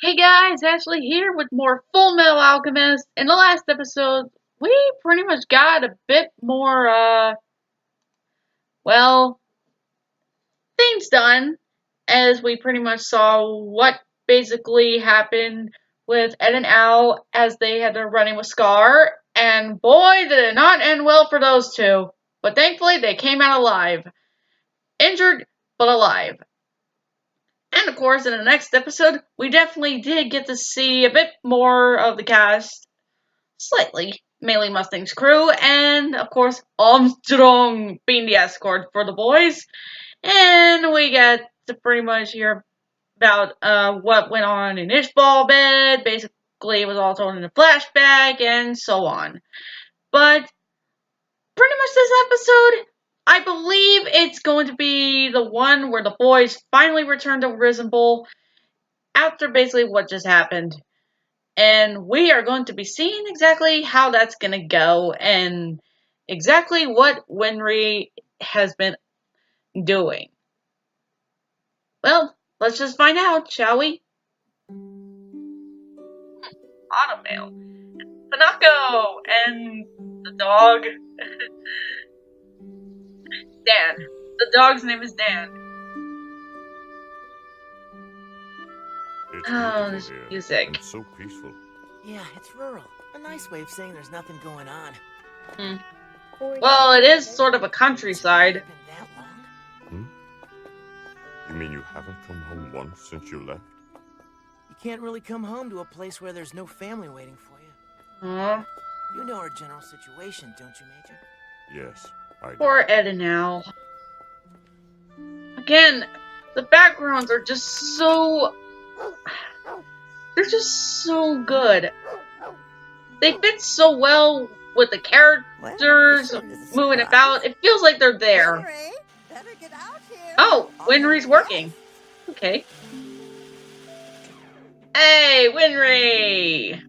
Hey guys, Ashley here with more Full Metal Alchemist. In the last episode, we pretty much got a bit more, well, things done, as we pretty much saw what basically happened with Ed and Al as they had their running with Scar, and boy, did it not end well for those two. But thankfully, they came out alive. Injured, but alive. And of course, in the next episode, we definitely did get to see a bit more of the cast. Slightly. Mainly Mustang's crew, and of course, Armstrong being the escort for the boys. And we get to pretty much hear about what went on in Ishbal bed. Basically, it was all told in a flashback, and so on. But pretty much this episode, I believe it's going to be the one where the boys finally return to Risen Bull after basically what just happened. And we are going to be seeing exactly how that's going to go and exactly what Winry has been doing. Well, let's just find out, shall we? Automail. Hanako and the dog. Dan. The dog's name is Dan. Oh, this music. It's so peaceful. Yeah, it's rural. A nice way of saying there's nothing going on. Well, it is sort of a countryside. Been that long? You mean you haven't come home once since you left? You can't really come home to a place where there's no family waiting for you. Aww. You know our general situation, don't you, Major? Yes, I do. Poor Ed and Al. Again, the backgrounds are just so... They're just so good. They fit so well with the characters moving about. It feels like they're there. Oh, Winry's working. Okay. Hey, Winry!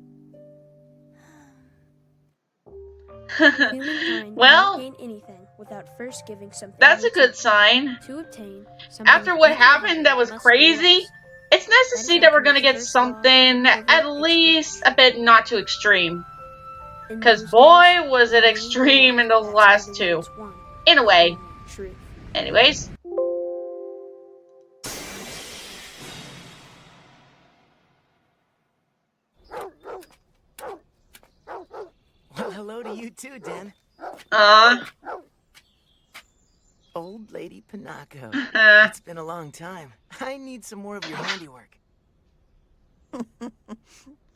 Well, gain anything without first giving something that's a good sign. to obtain After what happened that was crazy, it's nice to see that we're gonna get something at least a bit not too extreme. Because boy, was it extreme in those last two. In a way. Anyways. Well, hello to you too, Dan. Old Lady Pinocchio. It's been a long time. I need some more of your handiwork.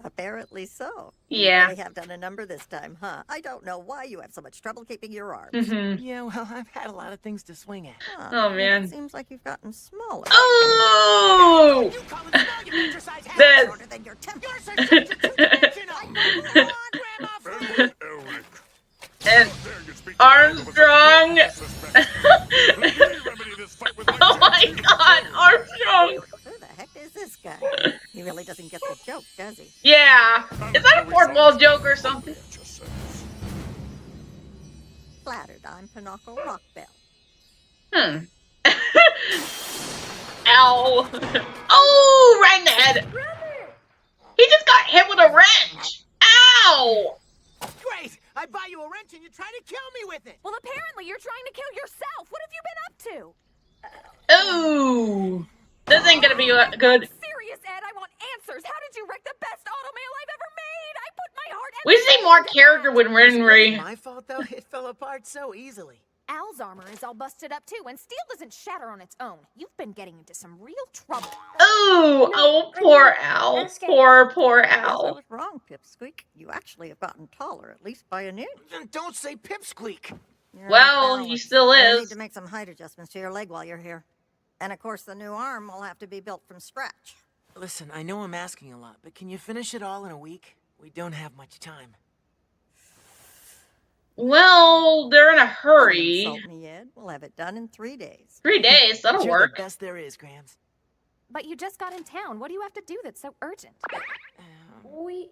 Apparently so. Yeah. You have done a number this time, huh? I don't know why you have so much trouble keeping your arms. Yeah, well, I've had a lot of things to swing at. Huh, Oh, man. It seems like you've gotten smaller. Oh! You call it small, you exercise half This. Shorter than your temper. You're such a two-dimensional. Grandma, free. Eric, And how dare you speak Armstrong! remedy this fight with Oh my god, Armstrong! Who the heck is this guy? He really doesn't get the joke, does he? Yeah. Is that a fourth wall joke or something? Flattered, I'm Pinocchio Rockbell. Ow. Oh, right in the head. He just got hit with a wrench. Ow. Great! I buy you a wrench and you try to kill me with it! Well, apparently you're trying to kill yourself. What have you been up to? Ooh. This ain't gonna be good. Serious, Ed, I want answers. How did you wreck the best automail I've ever made? I put my heart and We see more character with Winry. My fault, though. It fell apart so easily. Al's armor is all busted up too, and steel doesn't shatter on its own. You've been getting into some real trouble. Ooh. Oh, poor Al. Poor I Al. was wrong, Pipsqueak. You actually have gotten taller, at least by an inch. Then don't say pipsqueak. You're Well, off he still balance. You'll is. need to make some height adjustments to your leg while you're here. And of course, the new arm will have to be built from scratch. Listen, I know I'm asking a lot, but can you finish it all in a week? We don't have much time. Well, they're in a Don't hurry. insult me, Ed. We'll have it done in 3 days. 3 days, that'll You're work. the best there is, Grams. But you just got in town. What do you have to do that's so urgent? We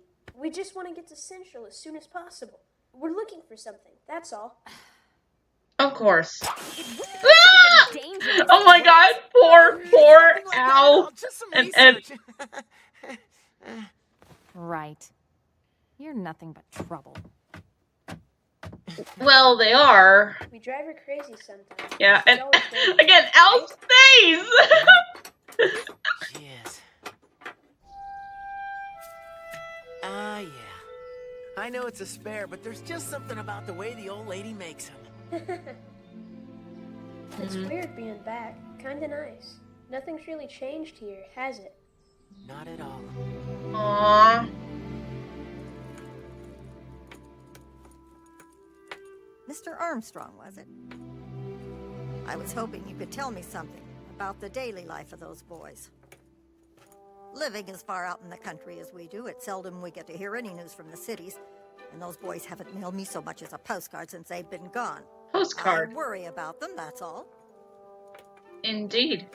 just want to get to Central as soon as possible. We're looking for something, that's all. Of course. It wouldn't be Ah! something dangerous. Oh my god, poor Nothing like that at Al. all, just some and Ed. research. Right. You're nothing but trouble. Well, they are. We drive her crazy sometimes. Yeah, She's and always doing it, again, Al's face! She is. Ah, yeah. I know it's a spare, but there's just something about the way the old lady makes them. It's weird being back. Kinda nice. Nothing's really changed here, has it? Not at all. Aww. Mr. Armstrong, was it? I was hoping you could tell me something about the daily life of those boys. Living as far out in the country as we do, it's seldom we get to hear any news from the cities, and those boys haven't mailed me so much as a postcard since they've been gone. Postcard. I worry about them, that's all. Indeed.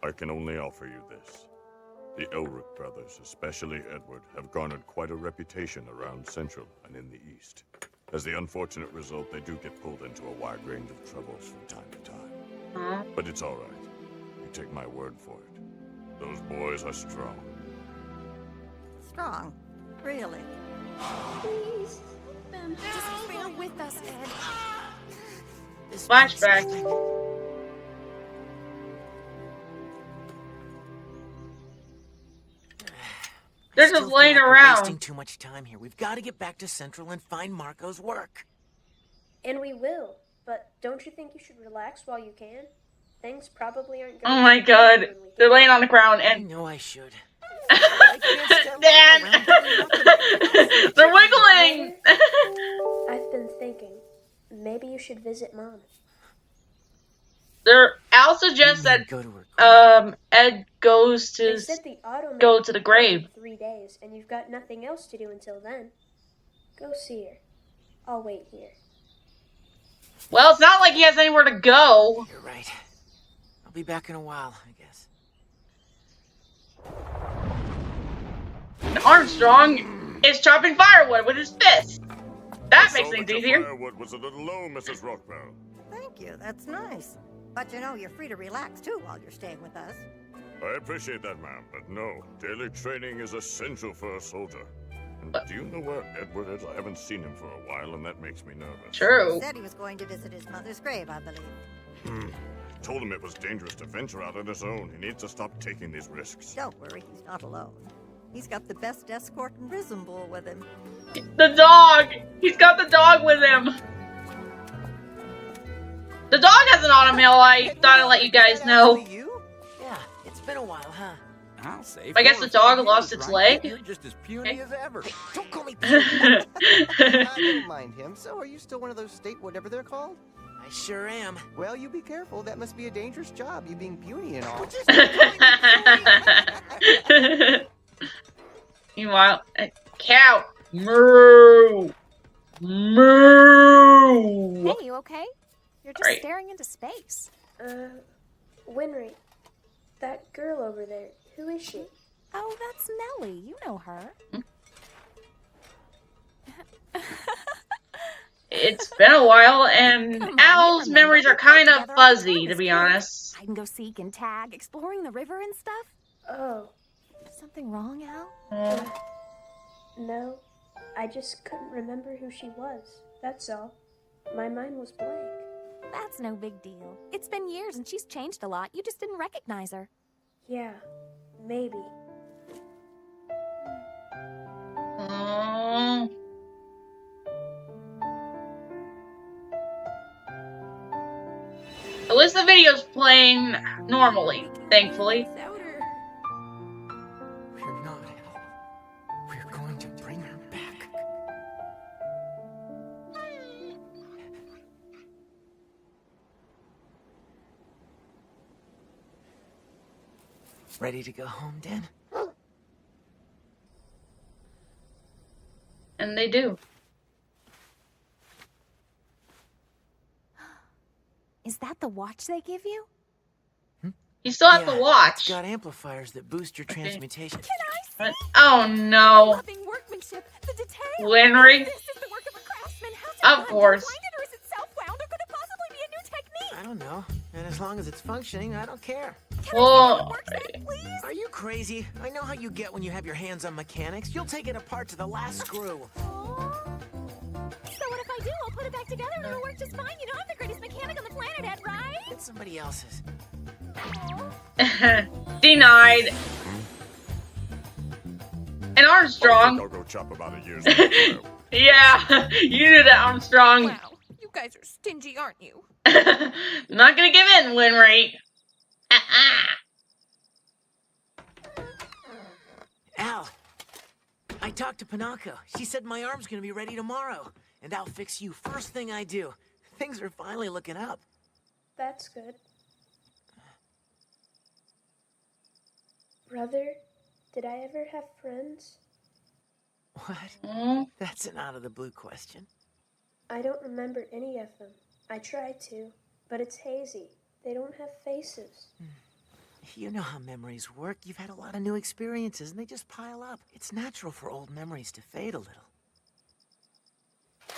I can only offer you this. The Elric brothers, especially Edward, have garnered quite a reputation around Central and in the East. As the unfortunate result, they do get pulled into a wide range of troubles from time to time. Aww. But it's all right. You take my word for it. Those boys are strong. Strong? Really? Please, let them Just bear with us, Ed. This Flashback. They're Still just feel laying like we're around. wasting too much time here. We've got to get back to Central and find Marco's work. And we will. But don't you think you should relax while you can? Things probably aren't going Oh my to be god. easy when we They're get laying on the ground I and know I should. Dan! They're wiggling! I've been thinking, maybe you should visit Mom. Al suggests that Go to her. Ed goes They to said the automated go to the grave. in 3 days, and you've got nothing else to do until then. Go see her. I'll wait here. Well, it's not like he has anywhere to go. You're right. I'll be back in a while, I guess. And Armstrong is chopping firewood with his fist. That makes things Your easier. firewood was a little low, Mrs. Rockbell. Thank you, that's nice. But you know, you're free to relax too while you're staying with us. I appreciate that, ma'am, but no. Daily training is essential for a soldier. And do you know where Edward is? I haven't seen him for a while, and that makes me nervous. True. He said he was going to visit his mother's grave, I believe. Told him it was dangerous to venture out on his own. He needs to stop taking these risks. Don't worry, he's not alone. He's got the best escort in Risenbull with him. The dog! He's got the dog with him. The dog has an automail, I thought I'd let you guys know. You? Yeah, it's been a while, huh? I'll say. I guess the dog lost its leg. You're just as puny as ever. Don't call me I don't mind him. So, are you still one of those state whatever they're called? I sure am. Well, you be careful. That must be a dangerous job, you being puny and all. Meanwhile, a cow. Moo! Moo! Hey, you okay? You're just Right. staring into space. Winry, that girl over there, who is she? Oh, that's Nellie. You know her. It's been a while, and Come on, Al's you memories are remember we kind played of together all the fuzzy, time to as be kids. honest. Hide and go seek and tag, exploring the river and stuff. Oh, Something wrong, Al? no. I just couldn't remember who she was. That's all. My mind was blank. That's no big deal. It's been years and she's changed a lot. You just didn't recognize her. Yeah, maybe. Oh. At least the video's playing normally, thankfully. Without her. We're not, Al. We're going to bring her back. Ready to go home, Dan? And they do. Is that the watch they give you? You still have Yeah, to watch. It's got amplifiers that boost your transmutation. But- oh no. Loving workmanship, the detail. Winry. This is the work of a craftsman. How's it Of done? course. Find it, or is it self-wound, or could it possibly be a new technique? I don't know. And as long as it's functioning, I don't care. Can I see how it Well, works then, please? Are you crazy? I know how you get when you have your hands on mechanics. You'll take it apart to the last screw. Aw. So what if I do? I'll put it back together and it'll work just fine. You know I'm the greatest mechanic on the planet, Ed, right? It's somebody else's. denied. And I Armstrong. think I'll go chop about a year's worth. Yeah, you knew that, Armstrong. Wow, you guys are stingy, aren't you? Not gonna give in, Winry. Al, I talked to Panako. She said my arm's gonna be ready tomorrow. And I'll fix you first thing I do. Things are finally looking up. That's good. Brother, did I ever have friends? What? That's an out-of-the-blue question. I don't remember any of them. I tried to, but it's hazy. They don't have faces. You know how memories work. You've had a lot of new experiences, and they just pile up. It's natural for old memories to fade a little.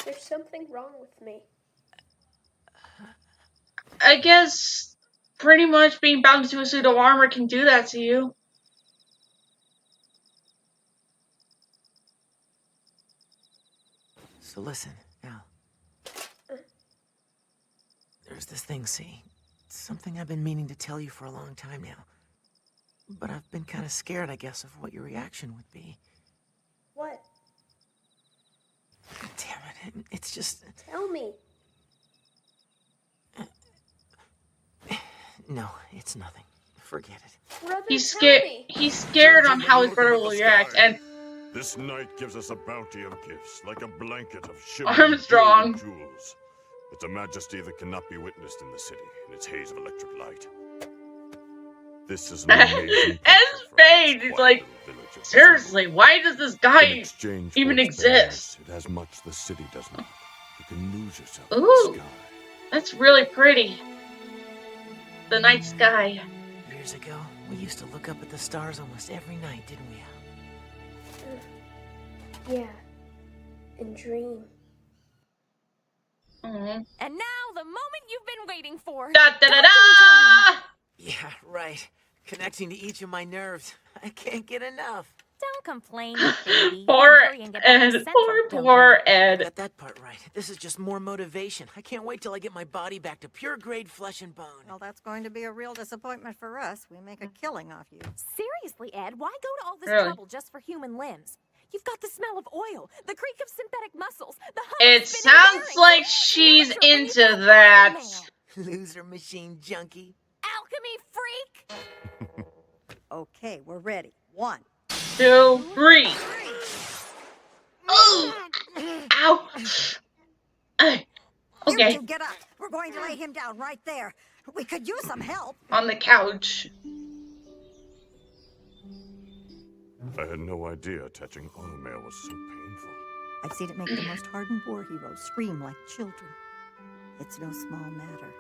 There's something wrong with me. I guess pretty much being bound to a suit of armor can do that to you. So listen, Al. There's this thing, see? It's something I've been meaning to tell you for a long time now. But I've been kind of scared, I guess, of what your reaction would be. What? Damn it, it's just... Tell me. No, it's nothing. Forget it. Brother, He's tell scared. me. He's scared on how his brother will react, and This night gives us a bounty of gifts, like a blanket of shimmering Armstrong. golden jewels. It's a majesty that cannot be witnessed in the city, in its haze of electric light. This is an amazing Ed's face, he's like, seriously, why does this guy even exist? It has much the city does not. You can lose yourself Ooh. in the sky. That's really pretty. The night sky. Years ago, we used to look up at the stars almost every night, didn't we, Al? Yeah. And dream. Mhm. And now the moment you've been waiting for. Da da da da! Yeah, right. Connecting to each of my nerves. I can't get enough. Don't complain, baby. Poor Hurry and get back to Ed. Central, don't Poor you? Ed. Got that part right. This is just more motivation. I can't wait till I get my body back to pure grade flesh and bone. Well, that's going to be a real disappointment for us. We make a killing off you. Seriously, Ed, why go to all this Really? trouble just for human limbs? You've got the smell of oil, the creak of synthetic muscles, the hum It of spinning sounds bearings, like the she's nurture when you into feel that. Iron Man. Loser machine junkie. Alchemy freak! Okay, we're ready. 1, 2, 3. Oh! Ow! You Okay, two get up. We're going to lay him down right there. We could use some help. on the couch. I had no idea attaching automail was so painful. I've seen it make the most hardened war heroes scream like children. It's no small matter.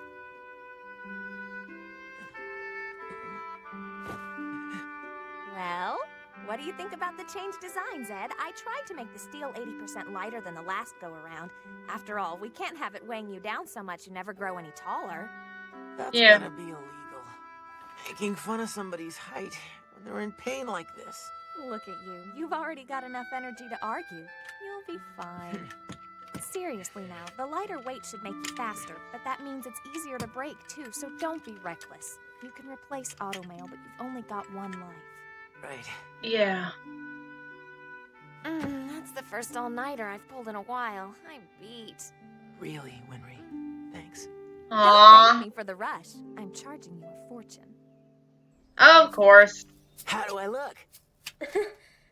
Well, what do you think about the changed designs, Ed? I tried to make the steel 80% lighter than the last go-around. After all, we can't have it weighing you down so much you never grow any taller. That's Yeah. gonna be illegal. Making fun of somebody's height when they're in pain like this. Look at you. You've already got enough energy to argue. You'll be fine. Seriously now, the lighter weight should make you faster, but that means it's easier to break too, so don't be reckless. You can replace automail, but you've only got one life. Right. Yeah. That's the first all-nighter I've pulled in a while. I'm beat. Really, Winry. Thanks. Don't Aww. thank me for the rush. I'm charging you a fortune. Of course. How do I look?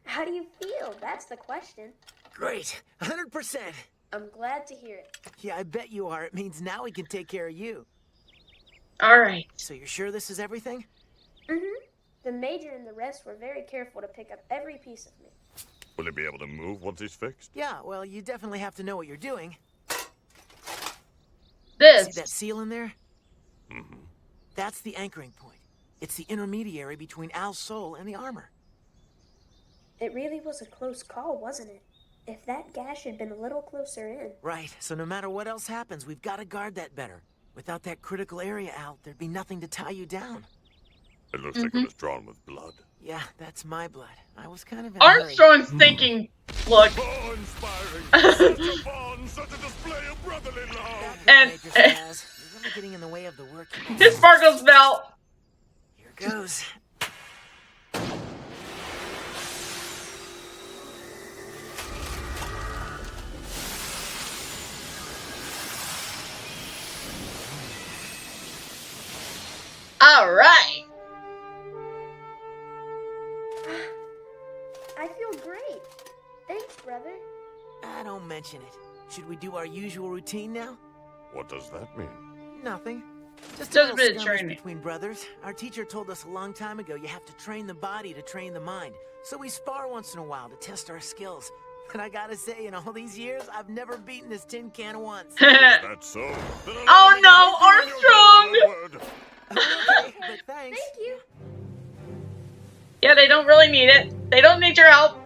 How do you feel? That's the question. Great. 100%. I'm glad to hear it. Yeah, I bet you are. It means now we can take care of you. Alright. So you're sure this is everything? Mm-hmm. The Major and the rest were very careful to pick up every piece of me. Will he be able to move once he's fixed? Yeah, well, you definitely have to know what you're doing. See that This. seal in there? That's the anchoring point. It's the intermediary between Al's soul and the armor. It really was a close call, wasn't it? If that gash had been a little closer in. Right, so no matter what else happens, we've got to guard that better. Without that critical area, Al, there'd be nothing to tie you down. It looks like it was drawn with blood. Yeah, that's my blood. I was kind of in a hurry. Armstrong's thinking, look. Awe-inspiring. Such a bond, such a display of brotherly love. And Major Spaz, you're really getting in the way of the work. his Sparkles belt. Here goes. All right. I feel great. Thanks, brother. Don't mention it. Should we do our usual routine now? What does that mean? Nothing. Just Just a a bit little of skirmish training. between brothers. Our teacher told us a long time ago you have to train the body to train the mind. So we spar once in a while to test our skills. And I gotta say, in all these years, I've never beaten this tin can once. Is that so? Then Oh no, Armstrong! Okay, but thanks. Thank you. Yeah, they don't really need it. They don't need your help.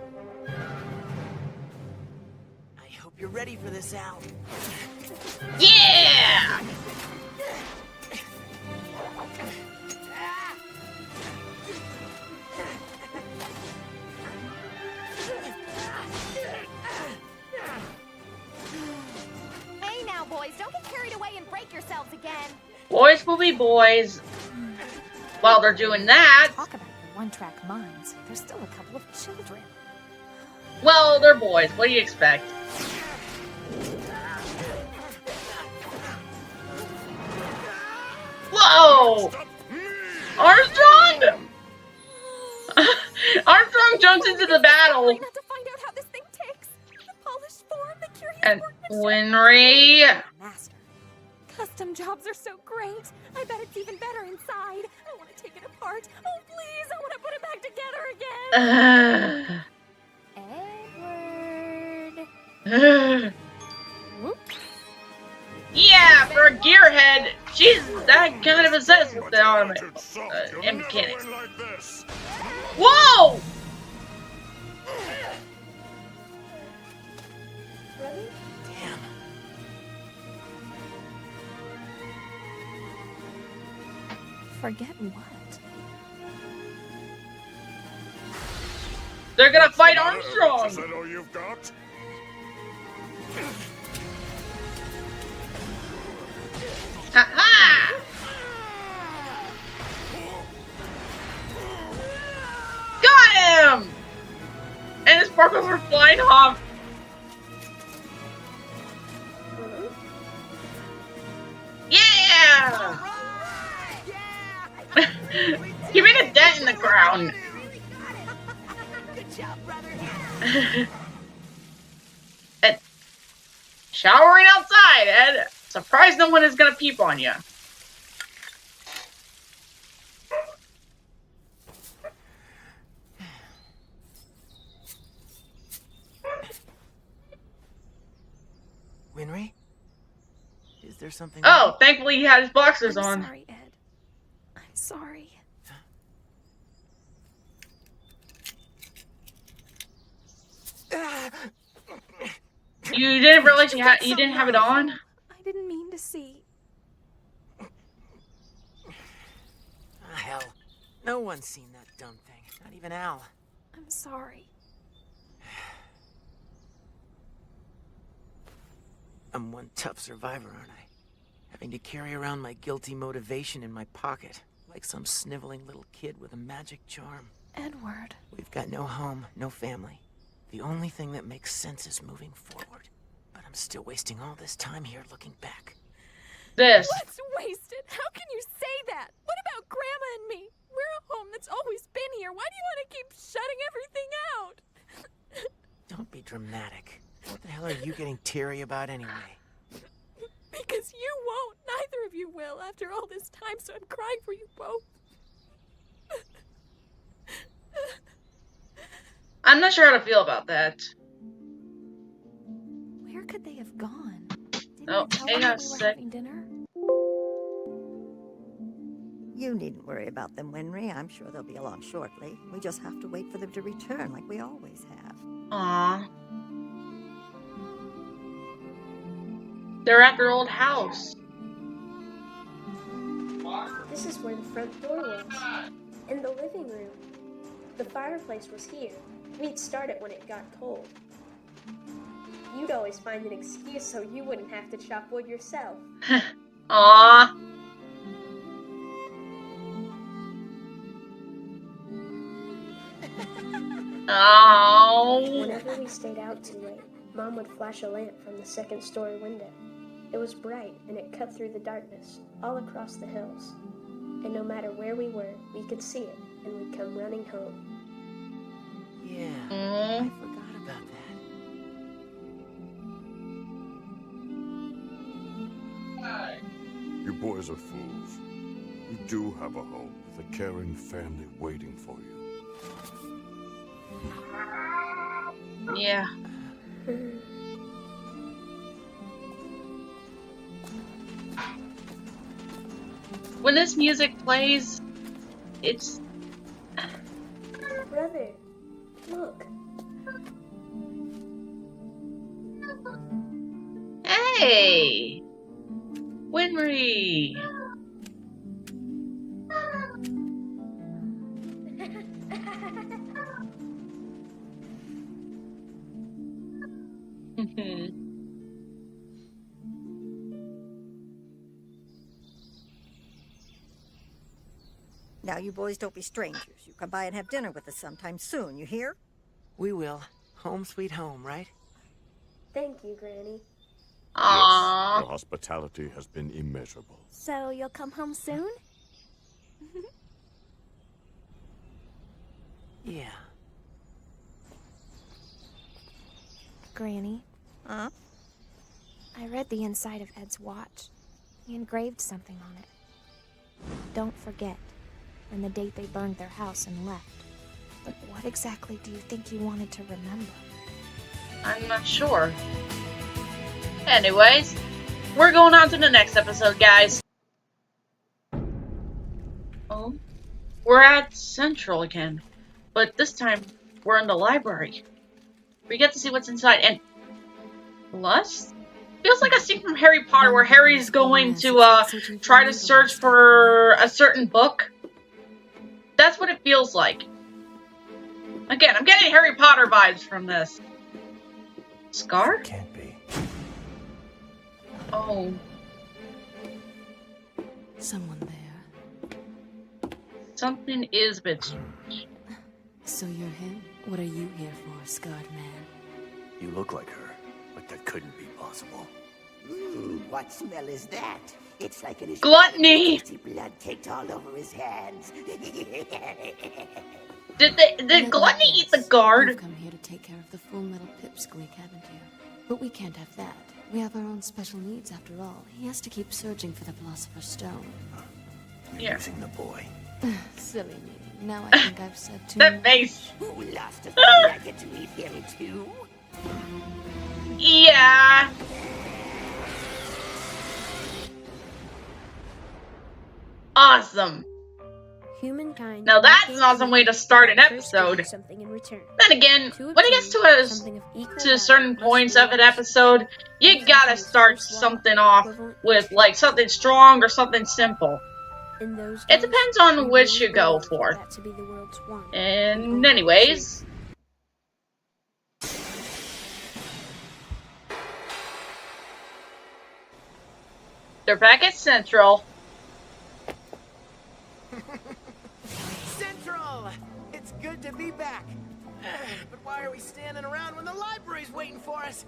I hope you're ready for this, Al. Yeah! Hey now, boys, don't get carried away and break yourselves again. Boys will be boys. While they're doing that, Talk about your one-track minds. There's still a couple of children. well, they're boys. What do you expect? Whoa! Armstrong! Armstrong jumps into the battle. Not to find out how this thing takes. The polished form, the curious And workmanship. Winry. Master. Custom jobs are so great. I bet it's even better inside. I want to take it apart. Oh, please, I want to put it back together again. Edward. Whoop. Yeah, for a gearhead, she's that kind of obsessed with the armament It's soft. You'll and never mechanics. win like this. Whoa! Brother? Damn. Forget what? They're gonna fight Is Armstrong. that all you've got? Ha ha! Got him! And his sparkles are flying off. Yeah! He made a dent in the ground. Good job, brother. Ed, showering outside, Ed. Surprised no one is gonna peep on you. Winry? Is there something Oh, thankfully he had his boxers I'm on. sorry, Ed. I'm sorry. You didn't realize you didn't have it on? I didn't mean to see. Hell. No one's seen that dumb thing. Not even Al. I'm sorry. I'm one tough survivor, aren't I? Having to carry around my guilty motivation in my pocket, like some sniveling little kid with a magic charm. Edward. We've got no home, no family. The only thing that makes sense is moving forward. But I'm still wasting all this time here looking back. This. What's wasted? How can you say that? What about Grandma and me? We're a home that's always been here. Why do you want to keep shutting everything out? Don't be dramatic. What the hell are you getting teary about anyway? Because you won't. Neither of you will after all this time, so I'm crying for you both. I'm not sure how to feel about that. Where could they have gone? Didn't Oh, you tell hang them on that a we were sec. having dinner? You needn't worry about them, Winry. I'm sure they'll be along shortly. We just have to wait for them to return like we always have. Aww. They're at their old house. This is where the front door was. The fireplace was here. We'd start it when it got cold. You'd always find an excuse so you wouldn't have to chop wood yourself. Aww. Oh. Whenever we stayed out too late, Mom would flash a lamp from the second-story window. It was bright, and it cut through the darkness, all across the hills. And no matter where we were, we could see it, and we'd come running home. Yeah, Mm. I forgot about that. You boys are fools. You do have a home with a caring family waiting for you. Yeah. When this music plays, it's... Brother, look. Hey! Winry! Now, you boys don't be strangers. You come by and have dinner with us sometime soon, you hear? We will. Home sweet home, right? Thank you, Granny. Aww. Your hospitality has been immeasurable. So you'll come home soon? Yeah. Granny, Huh? I read the inside of Ed's watch. He engraved something on it. Don't forget, and the date they burned their house and left. But what exactly do you think he wanted to remember? I'm not sure. Anyways, we're going on to the next episode, guys. Oh, we're at Central again, but this time we're in the library. We get to see what's inside, and plus, feels like a scene from Harry Potter where Harry's going to try to search for a certain book. That's what it feels like. Again, I'm getting Harry Potter vibes from this. Scar? Can't be. Oh. Someone there. Something is a bit strange. So you're him? What are you here for, scarred man? You look like her, but that couldn't be possible. What smell is that? It's like an Gluttony! blood caked all over his hands. Did Gluttony eat the guard? You've come here to take care of the full metal pipsqueak, haven't you? But we can't have that. We have our own special needs, after all. He has to keep searching for the Philosopher's Stone. You're Yeah. using the boy. Silly me. Now I think I've said too That much. face. Who lost a thing I get to leave him too? Yeah. Awesome. Humankind. Now that's an awesome way to start an episode. Something in return. Then again, To when it gets to obtain a something of equal to certain value points must of be an lost. episode, you gotta start something off with like something strong or something simple. In those It days, depends on we which really you go believed for. that to be the world's one. And anyways, they're back at Central. Central! It's good to be back. But why are we standing around when the library's waiting for us?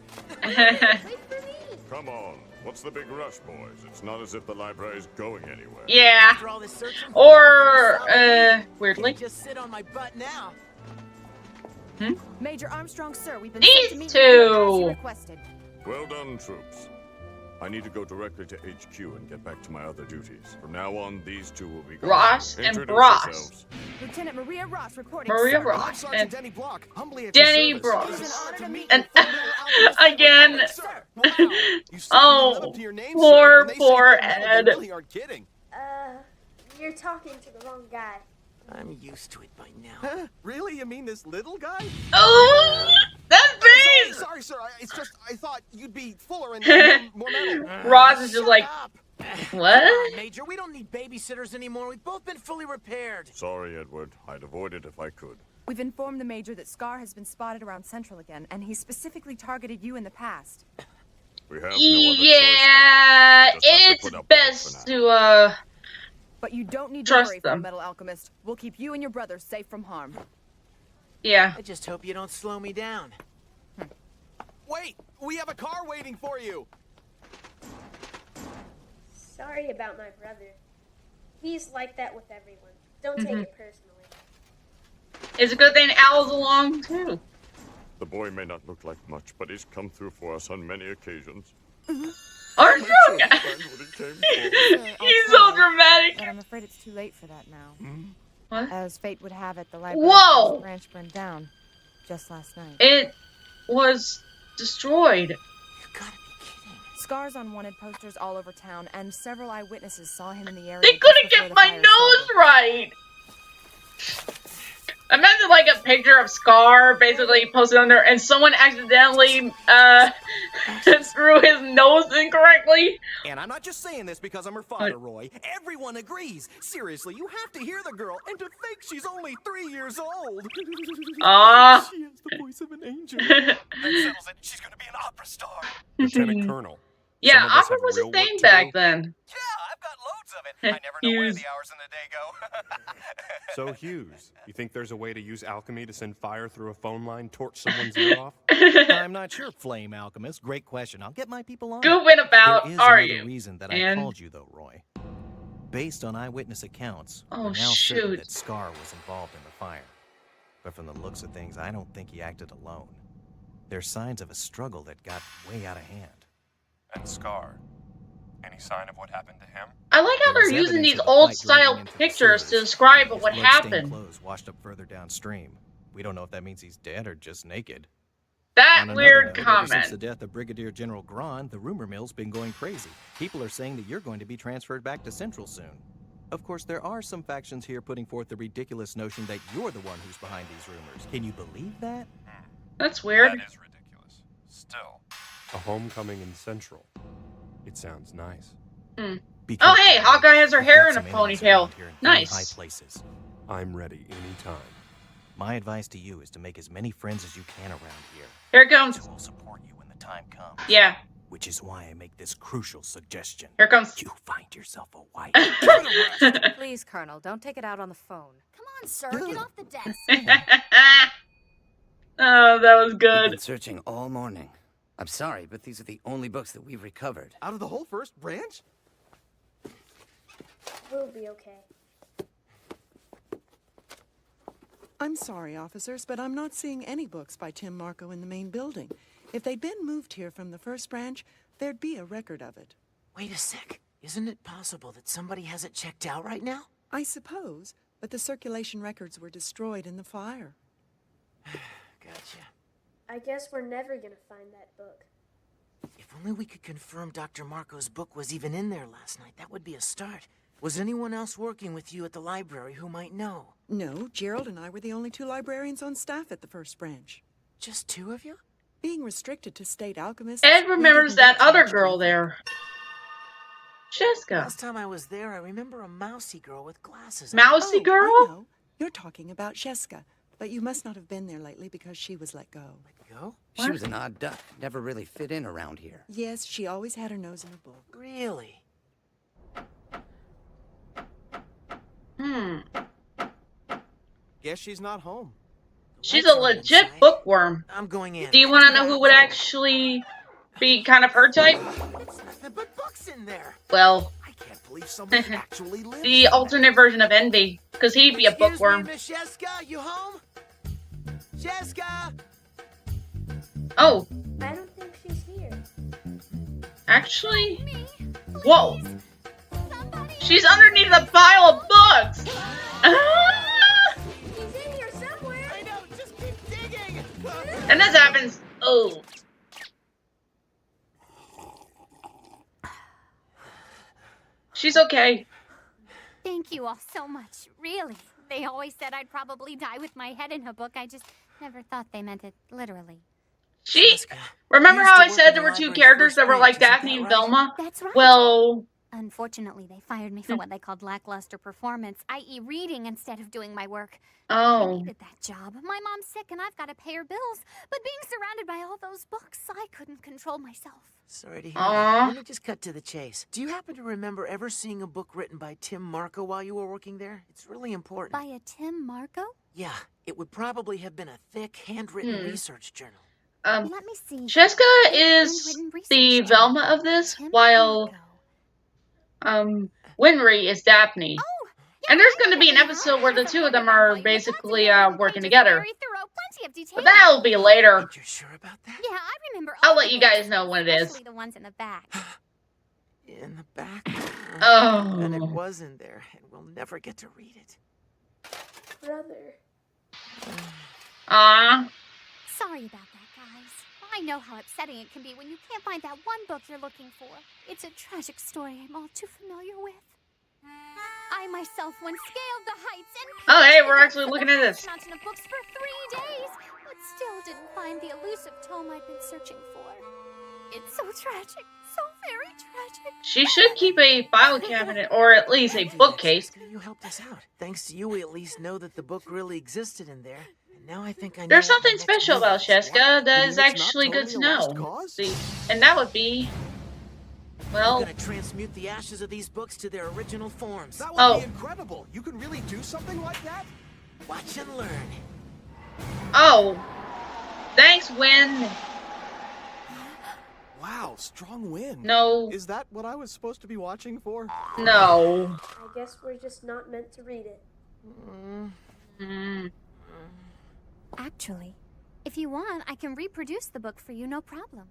Come on. What's the big rush, boys? It's not as if the library's going anywhere. Yeah. After all this searching, Or weirdly, can't just sit on my butt now. Major Armstrong, sir, we've been These sent to meet two. with you as you requested. Well done, troops. I need to go directly to HQ and get back to my other duties. From now on, these two will be gone. Ross and Introduce Bross. yourselves. Lieutenant Maria Ross reporting. Maria sir. Ross and Denny Block, humbly at your Denny service. Bross. It is an honor to meet And you, Formidable Alchemist again. Edward, sir. Wow. You certainly Oh, live up to your name, poor, sir. When they say poor Formidable, Ed. They really aren't kidding. You're talking to the wrong guy. I'm used to it by now. Huh? Really? You mean this little guy? Oh, that face! Sorry, sir. It's just I thought you'd be fuller and more metal. Ross is just Shut like, up. what? Come on, Major, we don't need babysitters anymore. We've both been fully repaired. Sorry, Edward. I'd avoid it if I could. We've informed the Major that Scar has been spotted around Central again, and he's specifically targeted you in the past. We have no other Yeah, choice. We just have to it's put up with it best for now. to But you don't need to trust worry, them. Metal Alchemist. We'll keep you and your brother safe from harm. Yeah. I just hope you don't slow me down. Wait! We have a car waiting for you! Sorry about my brother. He's like that with everyone. Don't take it personally. It's a good thing Al's along too. The boy may not look like much, but he's come through for us on many occasions. Aren't you? He's so dramatic. But I'm afraid it's too late for that now. What? As fate would have it, the library Whoa! branch burned down just last night. It was destroyed. You gotta be kidding. Scars on wanted posters all over town, and several eyewitnesses saw him in the area. They just couldn't before get the my fire nose started. right. Imagine like a picture of Scar basically posted on there and someone accidentally threw his nose incorrectly. And I'm not just saying this because I'm her father, Roy. Everyone agrees. Seriously, you have to hear the girl, and to think she's only 3 years old. Ah. She has the voice of an angel. That settles it. She's gonna be an opera star. Lieutenant Colonel. Yeah, some of us opera have was a real thing work to back do. then. Yeah, I've got loads of it. I never know where Hughes. the hours in the day go. So, Hughes, you think there's a way to use alchemy to send fire through a phone line, torch someone's ear off? I'm not sure, Flame Alchemist. Great question. I'll get my people on it. Goofing about, There is are another you? reason that man? I called you, though, Roy. Based on eyewitness accounts, Oh, we're now certain shoot. that Scar was involved in the fire. But from the looks of things, I don't think he acted alone. There's signs of a struggle that got way out of hand. And Scar? Any sign of what happened to him? I like how There's they're using evidence these of a old fight style dragging into the pictures to sewers. describe His what blood-stained happened. clothes washed up further downstream. We don't know if that means he's dead or just naked. That On another weird note, ever comment. since the death of Brigadier General Grahn, the rumor mill's been going crazy. People are saying that you're going to be transferred back to Central soon. Of course, there are some factions here putting forth the ridiculous notion that you're the one who's behind these rumors. Can you believe that? That's weird. That is ridiculous. Still. A homecoming in Central. It sounds nice. Oh, hey, Hawkeye has her We've hair got in a some enemies ponytail. around here in very high Nice. places. I'm ready anytime. My advice to you is to make as many friends as you can around here. Here it comes. Who will support you when the time comes. Yeah, Which is why I make this crucial suggestion. here it comes. You find yourself a wife. Please, Colonel, don't take it out on the phone. Come on, sir, get off the desk. Oh, that was We've good. been searching all morning. I'm sorry, but these are the only books that we've recovered. Out of the whole first branch? We'll be okay. I'm sorry, officers, but I'm not seeing any books by Tim Marco in the main building. If they'd been moved here from the first branch, there'd be a record of it. Wait a sec. Isn't it possible that somebody has it checked out right now? I suppose, but the circulation records were destroyed in the fire. Gotcha. I guess we're never gonna find that book. If only we could confirm Dr. Marco's book was even in there last night. That would be a start. Was anyone else working with you at the library who might know? No, Gerald and I were the only 2 librarians on staff at the first branch. Just 2 of you? Being restricted to state alchemists... Ed we remembers didn't that get other much girl of there. Jessica. Last time I was there, I remember a mousy girl with glasses on. Mousy Oh, girl? I know. You're talking about Sheska, but you must not have been there lately because she was let go. Let go? She was an odd duck. Never really fit in around here. Yes, she always had her nose in a book. Really? Guess she's not home. She's a legit bookworm. I'm going in. Do you want to know who would actually be kind of her type? It's nothing but books in there. Well, I can't believe somebody actually lives the in alternate version of Envy, because he'd be a Excuse bookworm. me, Miss Sheska, you home? Sheska! Oh, I don't think she's here. actually, whoa, she's underneath a pile of books. She's in here somewhere. I know, just keep digging. And this happens. Oh, she's okay. Thank you all so much, really. They always said I'd probably die with my head in a book. I just never thought they meant it literally. Remember how I said there were 2 characters that were like Daphne and Velma? That's right. Well, Unfortunately, they fired me for what they called lackluster performance, i.e. reading instead of doing my work. I Oh. needed that job. My mom's sick and I've got to pay her bills. But being surrounded by all those books, I couldn't control myself. Sorry to hear that. Let me just cut to the chase. Do you happen to remember ever seeing a book written by Tim Marco while you were working there? It's really important. By a Tim Marco? Yeah, it would probably have been a thick, handwritten research journal. Let me see. Jessica is the Velma of this, while Winry is Daphne. And there's going to be an episode where the two of them are basically working together. But that'll be later. You're sure about that? Yeah, I remember. I'll let you guys know when it is. Especially the ones in the back. In the back? Oh. And it was in there, and we'll never get to read it. Brother. Sorry about that, guys. I know how upsetting it can be when you can't find that one book you're looking for. It's a tragic story I'm all too familiar with. I myself once scaled the heights and oh, hey, we're actually looking at this. mountain of books for 3 days, but still didn't find the elusive tome I'd been searching for. It's so tragic, so very tragic. She should keep a file cabinet, or at least a bookcase. You helped us out. Thanks to you, we at least know that the book really existed in there. And now I think I know. There's something special about Jessica that is actually good to know. See, and that would be, well, I'm gonna transmute the ashes of these books to their original forms. That would be incredible. You can really do something like that? Watch and learn. Oh, thanks, Win. Wow, strong wind. No. Is that what I was supposed to be watching for? No. I guess we're just not meant to read it. Actually, if you want, I can reproduce the book for you, no problem.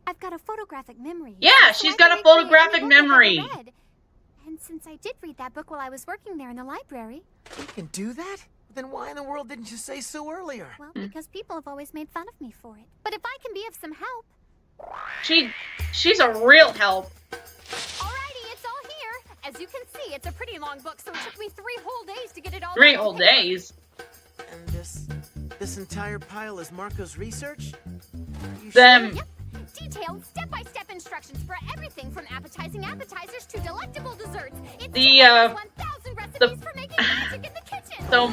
I've got a photographic memory. Yeah, she's got a photographic memory. And since I did read that book while I was working there in the library... You can do that? Then why in the world didn't you say so earlier? Well, because people have always made fun of me for it. But if I can be of some help... She's a real help. Alrighty, it's all here. As you can see, it's a pretty long book, so it took me 3 whole days to get it all 3 whole days? And this entire pile is Marco's research? Them. Yep. Detailed step-by-step instructions for everything from appetizing appetizers to delectable desserts. It's 1,000 recipes for making magic in the kitchen. So,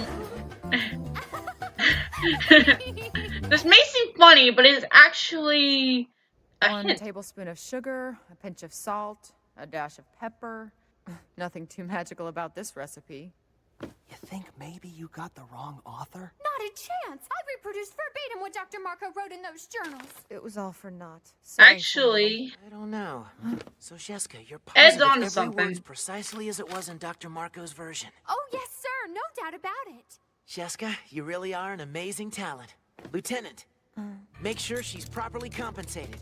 this may seem funny, but it's actually a 1 hint. tablespoon of sugar, a pinch of salt, a dash of pepper. Nothing too magical about this recipe. You think maybe you got the wrong author? Not a chance. I reproduced verbatim what Dr. Marco wrote in those journals. It was all for naught. Actually, I don't know. So, Jessica, you're Ed's positive onto every something. word's precisely as it was in Dr. Marco's version. Oh, yes, sir. No doubt about it. Jessica, you really are an amazing talent. Lieutenant, make sure she's properly compensated.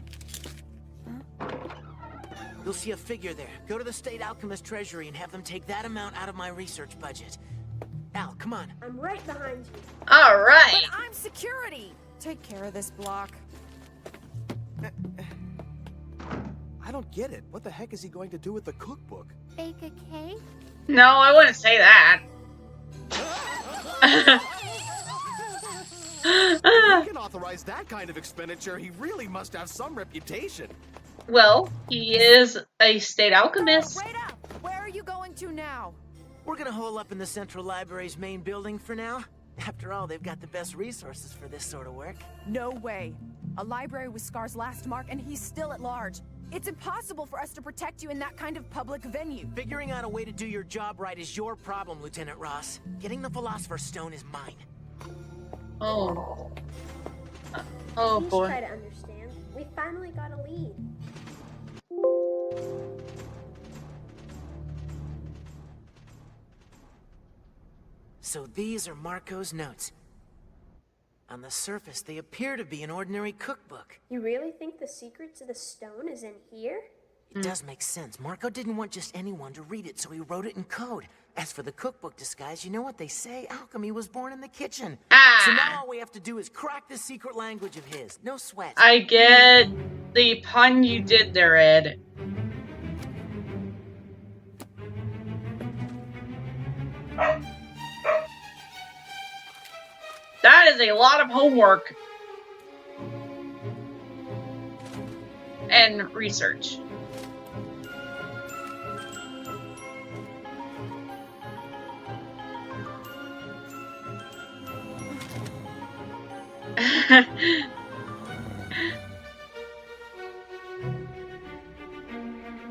You'll see a figure there. Go to the State Alchemist Treasury and have them take that amount out of my research budget. Al, come on. I'm right behind you. All right. But I'm security. Take care of this block. I don't get it. What the heck is he going to do with the cookbook? Bake a cake? No, I wouldn't say that. If he can authorize that kind of expenditure, he really must have some reputation. Well, he is a state alchemist. Right up. Where are you going to now? We're gonna hole up in the Central Library's main building for now. After all, they've got the best resources for this sort of work. No way. A library was Scar's last mark, and he's still at large. It's impossible for us to protect you in that kind of public venue. Figuring out a way to do your job right is your problem, Lieutenant Ross. Getting the Philosopher's Stone is mine. Oh. Oh, Please boy. try to understand. We finally got a lead. So these are Marco's notes. On the surface, they appear to be an ordinary cookbook. You really think the secret to the stone is in here? It does make sense. Marco didn't want just anyone to read it, so he wrote it in code. As for the cookbook disguise, you know what they say? Alchemy was born in the kitchen. So now all we have to do is crack the secret language of his. No sweat. I get the pun you did there, Ed. That is a lot of homework and research.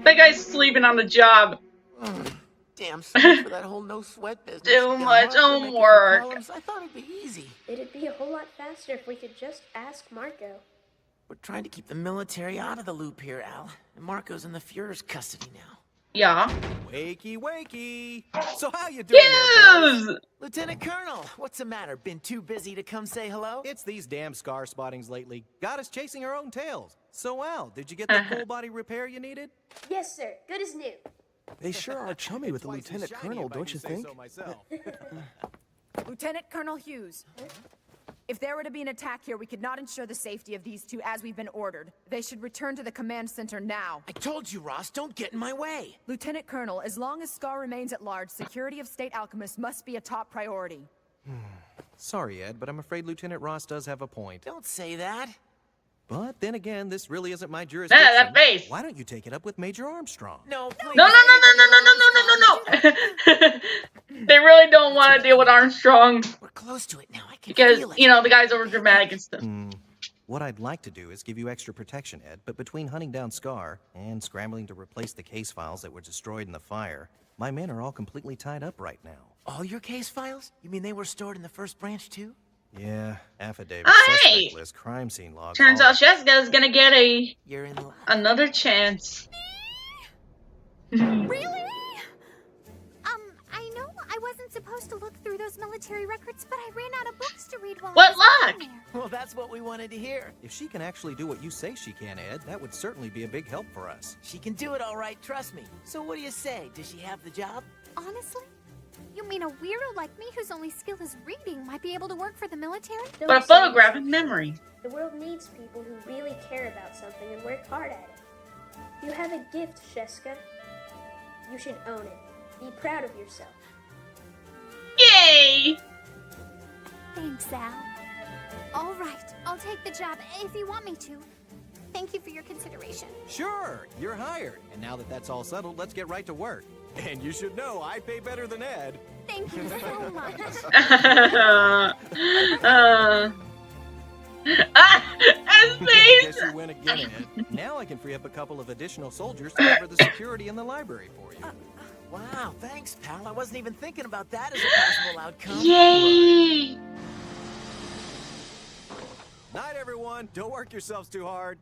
That guy's sleeping on the job. Damn, so much for that whole no sweat business. Too much homework. I thought it'd be easy. It'd be a whole lot faster if we could just ask Marco. We're trying to keep the military out of the loop here, Al. And Marco's in the Fuhrer's custody now. Yeah. Wakey, wakey. So how you doing there, boys? Lieutenant Colonel, what's the matter? Been too busy to come say hello? It's these damn scar spottings lately. Got us chasing our own tails. So, Al, did you get the full body repair you needed? Yes, sir. Good as new. They sure are chummy with the Lieutenant Colonel, don't you think? Lieutenant Colonel Hughes. If there were to be an attack here, we could not ensure the safety of these two as we've been ordered. They should return to the command center now. I told you, Ross, don't get in my way. Lieutenant Colonel, as long as Scar remains at large, security of State Alchemists must be a top priority. Sorry, Ed, but I'm afraid Lieutenant Ross does have a point. Don't say that. But then again, this really isn't my jurisdiction. That face. Why don't you take it up with Major Armstrong? No, please. No. They really don't want to deal with Armstrong. We're close to it now. I can because, feel it. you know, the guy's over dramatic and stuff. What I'd like to do is give you extra protection, Ed, but between hunting down Scar and scrambling to replace the case files that were destroyed in the fire, my men are all completely tied up right now. All your case files? You mean they were stored in the first branch, too? Yeah, affidavit, Hey! suspect list, crime scene logs. Turns out Jessica's gonna get You're in luck. another chance. Really? I know I wasn't supposed to look through those military records, but I ran out of books to read while What I was luck? down there. Well, that's what we wanted to hear. If she can actually do what you say she can, Ed, that would certainly be a big help for us. She can do it all right, trust me. So what do you say? Does she have the job? Honestly? You mean a weirdo like me whose only skill is reading might be able to work for the military? But a photographic memory. The world needs people who really care about something and work hard at it. You have a gift, Sheska. You should own it. Be proud of yourself. Yay! Thanks, Al. All right, I'll take the job if you want me to. Thank you for your consideration. Sure, you're hired. And now that that's all settled, let's get right to work. And you should know I pay better than Ed. Thank you so much. Guess you win again, Ed. Now I can free up a couple of additional soldiers to cover the security in the library for you. Wow, thanks, pal. I wasn't even thinking about that as a possible outcome. Yay! Night, everyone. Don't work yourselves too hard.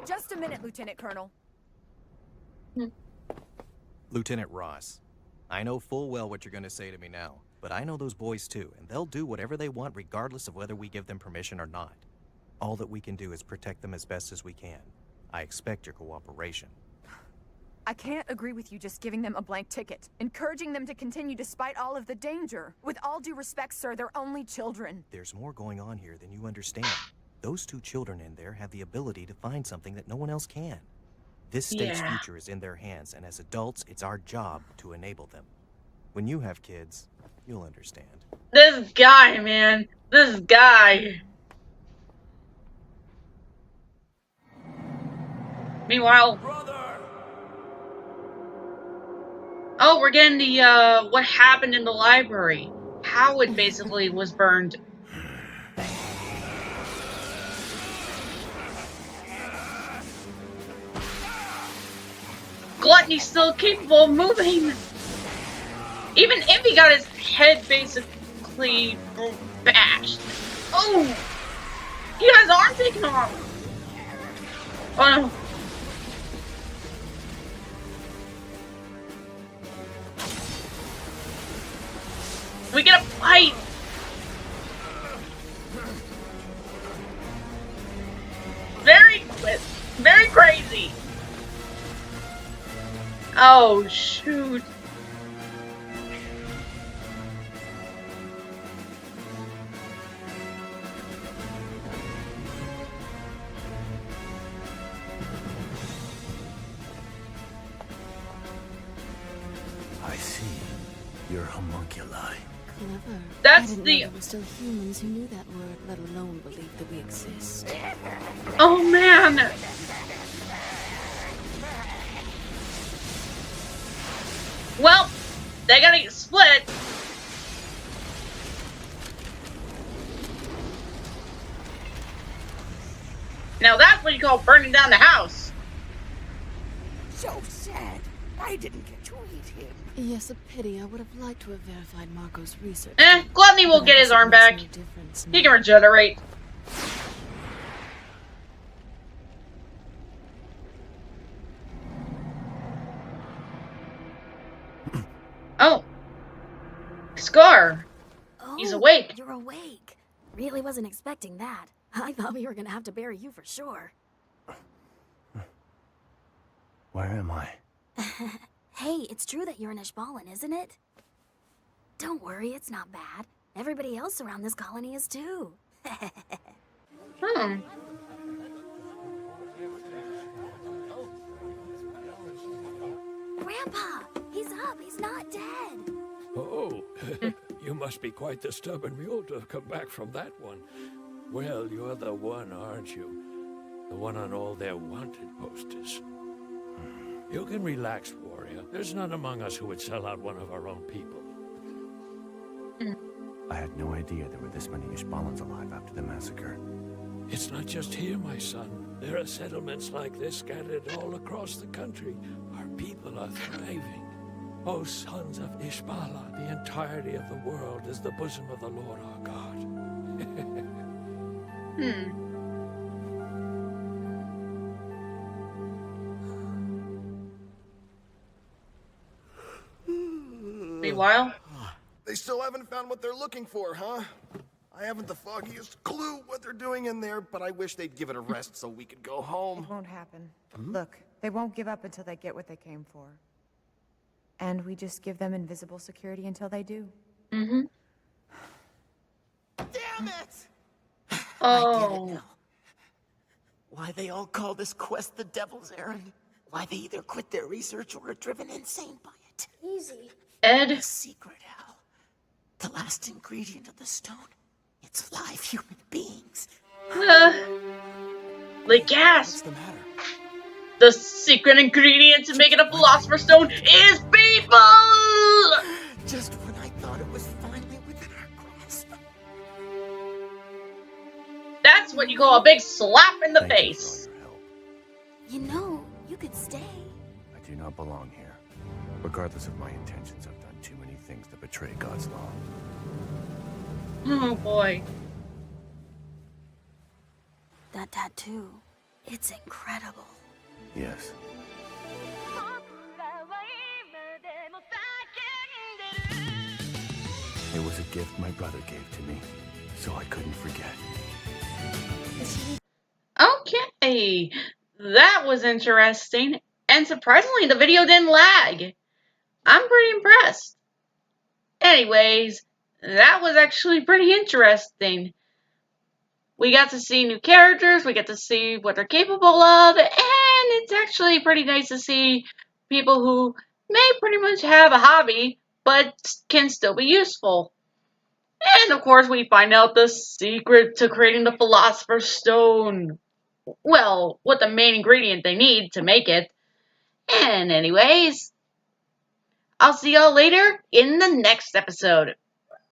Just a minute, Lieutenant Colonel. Lieutenant Ross, I know full well what you're going to say to me now, but I know those boys too, and they'll do whatever they want regardless of whether we give them permission or not. All that we can do is protect them as best as we can. I expect your cooperation. I can't agree with you just giving them a blank ticket, encouraging them to continue despite all of the danger. With all due respect, sir, they're only children. There's more going on here than you understand. Those two children in there have the ability to find something that no one else can. This state's future is in their hands, and as adults, it's our job to enable them. When you have kids, you'll understand. This guy, man. This guy. Meanwhile... Oh, we're getting the, what happened in the library. How it basically was burned. Gluttony's still capable of moving. Even Envy got his head basically bashed. Oh! He got his arm taken off. Oh no. We get a fight! Very crazy. Oh, shoot. I see. You're homunculi. Clever. That's I didn't know there were still humans who knew that word, let alone believed that we exist. Oh, man. Well, they gotta get split. you call burning down the house. So sad. I didn't get to read him. Yes, a pity. I would have liked to have verified Marco's research. Gluttony will get his arm back. He can regenerate. Oh. Scar. Oh, He's awake. You're awake. Really wasn't expecting that. I thought we were gonna have to bury you for sure. Where am I? Hey, it's true that you're an Ishbalan, isn't it? Don't worry, it's not bad. Everybody else around this colony is too. Grandpa, he's up. He's not dead. Oh, you must be quite the stubborn mule to have come back from that one. Well, you're the one, aren't you? The one on all their wanted posters. You can relax, warrior. There's none among us who would sell out one of our own people. I had no idea there were this many Ishbalans alive after the massacre. It's not just here, my son. There are settlements like this scattered all across the country. Our people are thriving. O sons of Ishbala, the entirety of the world is the bosom of the Lord our God. Meanwhile, They still haven't found what they're looking for, huh? I haven't the foggiest clue what they're doing in there, but I wish they'd give it a rest so we could go home. It won't happen. Look, they won't give up until they get what they came for. And we just give them invisible security until they do. Damn it! Oh. I get it now. Why they all call this quest the Devil's Errand. Why they either quit their research or are driven insane by it. Easy. Ed. The secret, Al. The last ingredient of the stone. It's live human beings. Like gas. What's the matter? The secret ingredient to making a Philosopher's Stone is people! Just when I thought it was finally within our grasp. That's what you call a big slap in the face. You know, you could stay. I do not belong here. Regardless of my intentions, I've done too many things that betray God's law. Oh boy. That tattoo, it's incredible. Yes. It was a gift my brother gave to me, so I couldn't forget. Okay. That was interesting. And surprisingly, the video didn't lag. I'm pretty impressed. Anyways, that was actually pretty interesting. We got to see new characters, we got to see what they're capable of, and it's actually pretty nice to see people who may pretty much have a hobby, but can still be useful. And of course, we find out the secret to creating the Philosopher's Stone. Well, what the main ingredient they need to make it. And anyways, I'll see y'all later in the next episode.